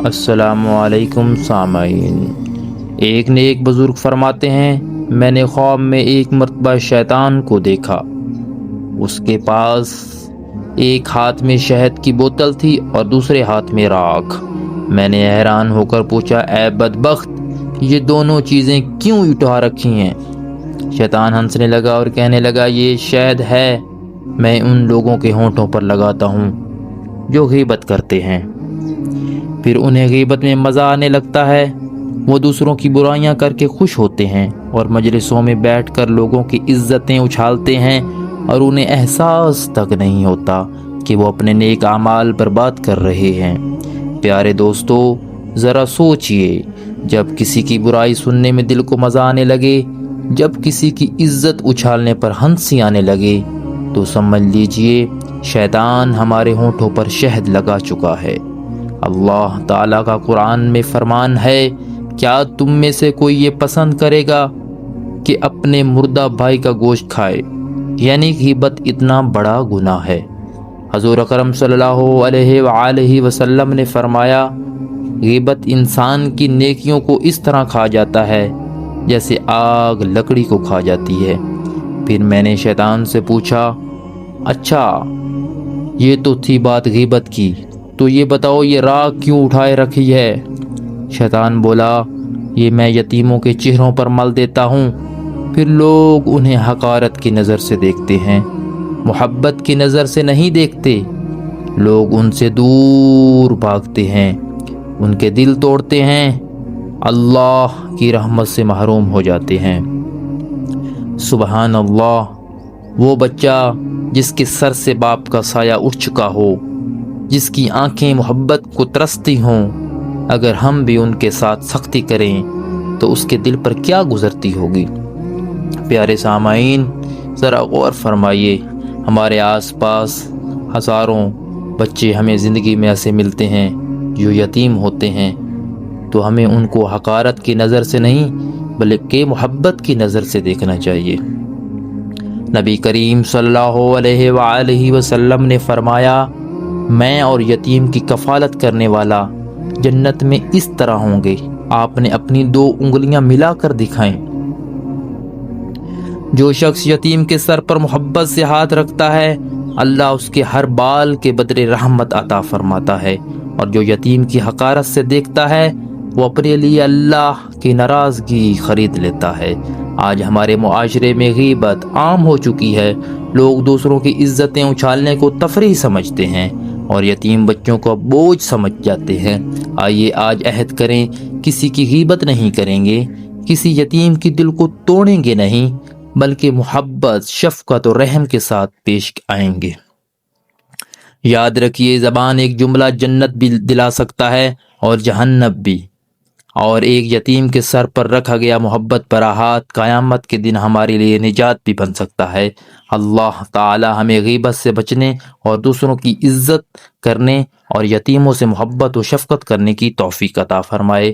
السلام علیکم سامعین۔ ایک نیک بزرگ فرماتے ہیں، میں نے خواب میں ایک مرتبہ شیطان کو دیکھا۔ اس کے پاس ایک ہاتھ میں شہد کی بوتل تھی اور دوسرے ہاتھ میں راکھ۔ میں نے حیران ہو کر پوچھا، اے بدبخت، یہ دونوں چیزیں کیوں اٹھا رکھی ہیں؟ شیطان ہنسنے لگا اور کہنے لگا، یہ شہد ہے، میں ان لوگوں کے ہونٹوں پر لگاتا ہوں جو غیبت کرتے ہیں، پھر انہیں غیبت میں مزہ آنے لگتا ہے۔ وہ دوسروں کی برائیاں کر کے خوش ہوتے ہیں اور مجلسوں میں بیٹھ کر لوگوں کی عزتیں اچھالتے ہیں، اور انہیں احساس تک نہیں ہوتا کہ وہ اپنے نیک اعمال برباد کر رہے ہیں۔ پیارے دوستو، ذرا سوچئے، جب کسی کی برائی سننے میں دل کو مزہ آنے لگے، جب کسی کی عزت اچھالنے پر ہنسی آنے لگے، تو سمجھ لیجئے شیطان ہمارے ہونٹوں پر شہد لگا چکا ہے۔ اللہ تعالیٰ کا قرآن میں فرمان ہے، کیا تم میں سے کوئی یہ پسند کرے گا کہ اپنے مردہ بھائی کا گوشت کھائے؟ یعنی غیبت اتنا بڑا گناہ ہے۔ حضور اکرم صلی اللہ علیہ وآلہ وسلم نے فرمایا، غیبت انسان کی نیکیوں کو اس طرح کھا جاتا ہے جیسے آگ لکڑی کو کھا جاتی ہے۔ پھر میں نے شیطان سے پوچھا، اچھا یہ تو تھی بات غیبت کی، تو یہ بتاؤ یہ راکھ کیوں اٹھائے رکھی ہے؟ شیطان بولا، یہ میں یتیموں کے چہروں پر مل دیتا ہوں، پھر لوگ انہیں حقارت کی نظر سے دیکھتے ہیں، محبت کی نظر سے نہیں دیکھتے۔ لوگ ان سے دور بھاگتے ہیں، ان کے دل توڑتے ہیں، اللہ کی رحمت سے محروم ہو جاتے ہیں۔ سبحان اللہ، وہ بچہ جس کے سر سے باپ کا سایہ اٹھ چکا ہو، جس کی آنکھیں محبت کو ترستی ہوں، اگر ہم بھی ان کے ساتھ سختی کریں تو اس کے دل پر کیا گزرتی ہوگی۔ پیارے سامعین، ذرا غور فرمائیے، ہمارے آس پاس ہزاروں بچے ہمیں زندگی میں ایسے ملتے ہیں جو یتیم ہوتے ہیں، تو ہمیں ان کو حقارت کی نظر سے نہیں بلکہ محبت کی نظر سے دیکھنا چاہیے۔ نبی کریم صلی اللہ علیہ وآلہ وسلم نے فرمایا، میں اور یتیم کی کفالت کرنے والا جنت میں اس طرح ہوں گے۔ آپ نے اپنی 2 انگلیاں ملا کر دکھائیں۔ جو شخص یتیم کے سر پر محبت سے ہاتھ رکھتا ہے، اللہ اس کے ہر بال کے بدلے رحمت عطا فرماتا ہے، اور جو یتیم کی حقارت سے دیکھتا ہے، وہ اپنے لیے اللہ کی ناراضگی خرید لیتا ہے۔ آج ہمارے معاشرے میں غیبت عام ہو چکی ہے۔ لوگ دوسروں کی عزتیں اچھالنے کو تفریح سمجھتے ہیں اور یتیم بچوں کو بوجھ سمجھ جاتے ہیں۔ آئیے آج عہد کریں، کسی کی غیبت نہیں کریں گے، کسی یتیم کی دل کو توڑیں گے نہیں، بلکہ محبت، شفقت اور رحم کے ساتھ پیش آئیں گے۔ یاد رکھیے، زبان ایک جملہ جنت بھی دلا سکتا ہے اور جہنم بھی، اور ایک یتیم کے سر پر رکھا گیا محبت بھرا ہاتھ قیامت کے دن ہمارے لیے نجات بھی بن سکتا ہے۔ اللہ تعالی ہمیں غیبت سے بچنے اور دوسروں کی عزت کرنے اور یتیموں سے محبت و شفقت کرنے کی توفیق عطا فرمائے۔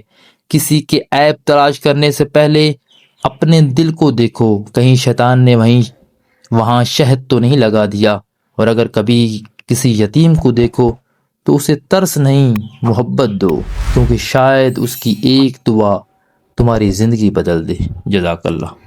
کسی کے عیب تلاش کرنے سے پہلے اپنے دل کو دیکھو، کہیں شیطان نے وہاں شہد تو نہیں لگا دیا، اور اگر کبھی کسی یتیم کو دیکھو تو اسے ترس نہیں، محبت دو، کیونکہ شاید اس کی ایک دعا تمہاری زندگی بدل دے۔ جزاک اللہ۔